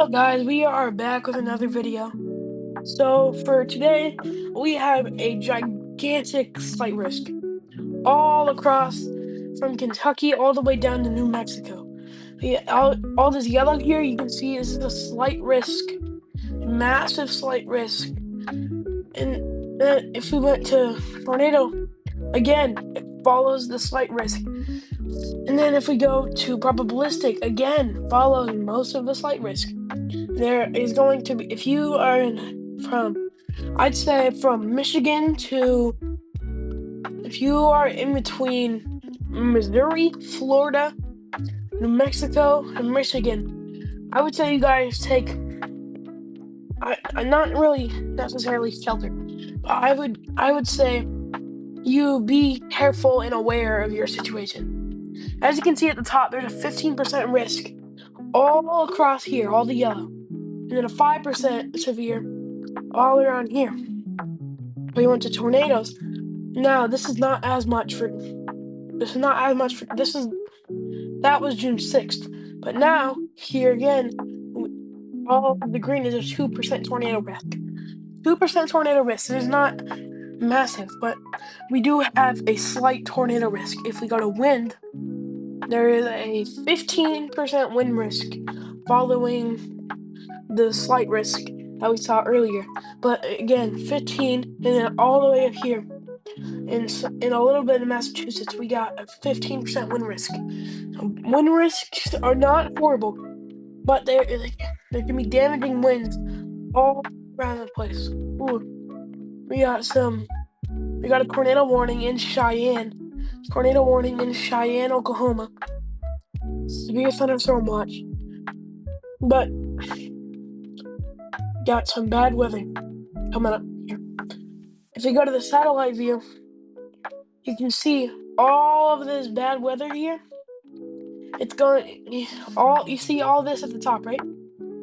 Hello guys, we are back with another video. So for today, we have a gigantic slight risk all across from Kentucky all the way down to New Mexico. All this yellow here, you can see this is a slight risk, massive slight risk. And if we went to tornado, again, it follows the slight risk. And then if we go to probabilistic, again, follows most of the slight risk. There is going to be, if you are I'd say from Michigan to, if you are in between Missouri, Florida, New Mexico, and Michigan, I would say you guys take, I'm not really necessarily shelter, but I would say you be careful and aware of your situation. As you can see at the top, there's a 15% risk all across here, all the yellow, and then a 5% severe all around here. We went to tornadoes. Now this is not as much for that was June 6th. But now here again, all of the green is a 2% tornado risk. 2% tornado risk. It is not massive, but we do have a slight tornado risk. If we go to wind, there is a 15% wind risk following the slight risk that we saw earlier. But again, 15, and then all the way up here in a little bit of Massachusetts, we got a 15% wind risk. So wind risks are not horrible, but there can be damaging winds all around the place. Ooh. We got a tornado warning in Cheyenne. Tornado warning in Cheyenne, Oklahoma. Severe thunderstorm watch. But got some bad weather coming up here. If you go to the satellite view, you can see all of this bad weather here. It's going, you see all this at the top, right?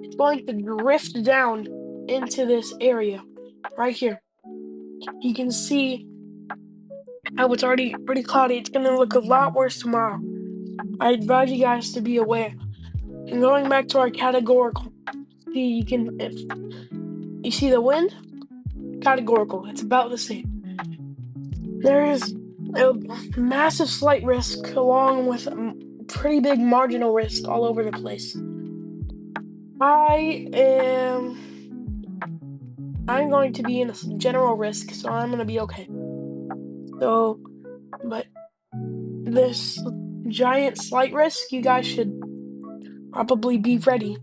It's going to drift down into this area right here. You can see how it's already pretty cloudy. It's going to look a lot worse tomorrow. I advise you guys to be aware. And going back to our categorical, see, if you see the wind, categorical, it's about the same. There is a massive slight risk along with a pretty big marginal risk all over the place. I'm going to be in a general risk, so I'm going to be okay. So, but this giant slight risk, you guys should probably be ready,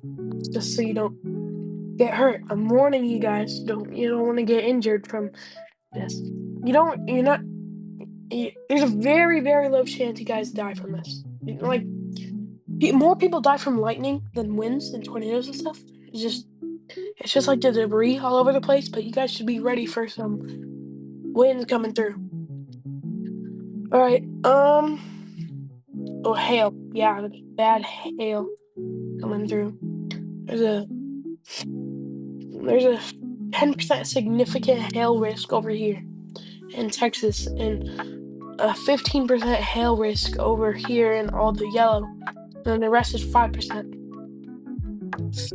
just so you don't get hurt. I'm warning you guys, you don't want to get injured from this. There's a very, very low chance you guys die from this. Like, more people die from lightning than winds and tornadoes and stuff. It's just like the debris all over the place, but you guys should be ready for some winds coming through. Alright, oh, hail. Yeah, bad hail coming through. There's a 10% significant hail risk over here in Texas, and a 15% hail risk over here in all the yellow, and the rest is 5%.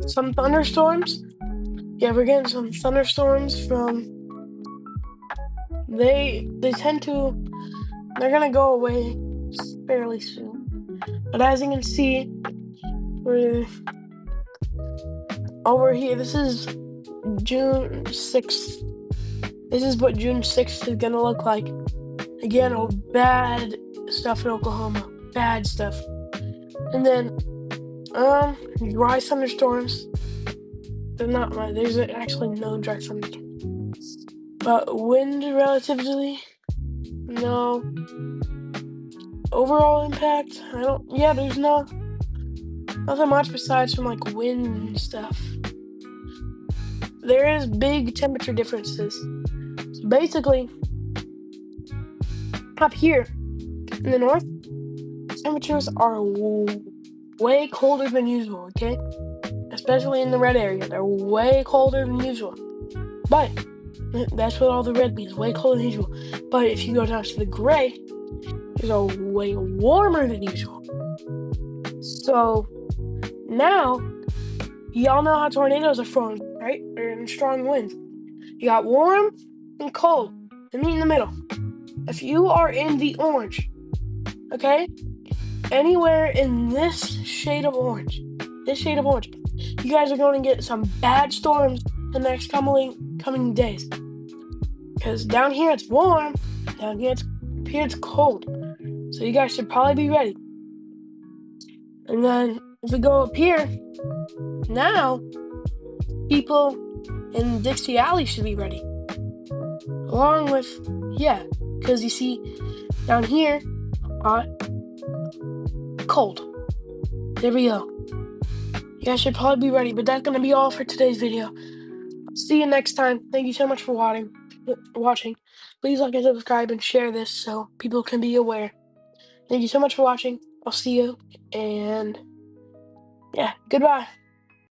Some thunderstorms. Yeah, we're getting some thunderstorms from. They're gonna go away fairly soon. But as you can see, we're over here. This is June 6th. This is what June 6th is gonna look like. Again, all bad stuff in Oklahoma. Bad stuff. And then, dry thunderstorms. There's actually no dry thunderstorms. But wind relatively, no. Overall impact, there's nothing much besides from like wind and stuff. There is big temperature differences. So basically, up here in the north, temperatures are way colder than usual, okay? Especially in the red area, they're way colder than usual. But that's what all the red means, way colder than usual. But if you go down to the gray, it's way warmer than usual. So now Y'all know how tornadoes are formed, right? Or in strong winds. You got warm and cold, and meet in the middle. If you are in the orange, okay, anywhere in this shade of orange, you guys are going to get some bad storms the next coming days. Because down here it's warm, down here it's cold. So you guys should probably be ready. And then if we go up here, now people in Dixie Alley should be ready. Along with, yeah, because you see down here, hot, cold. There we go. You guys should probably be ready, but that's going to be all for today's video. See you next time. Thank you so much for watching. Please like and subscribe and share this so people can be aware. Thank you so much for watching. I'll see you, and yeah, goodbye.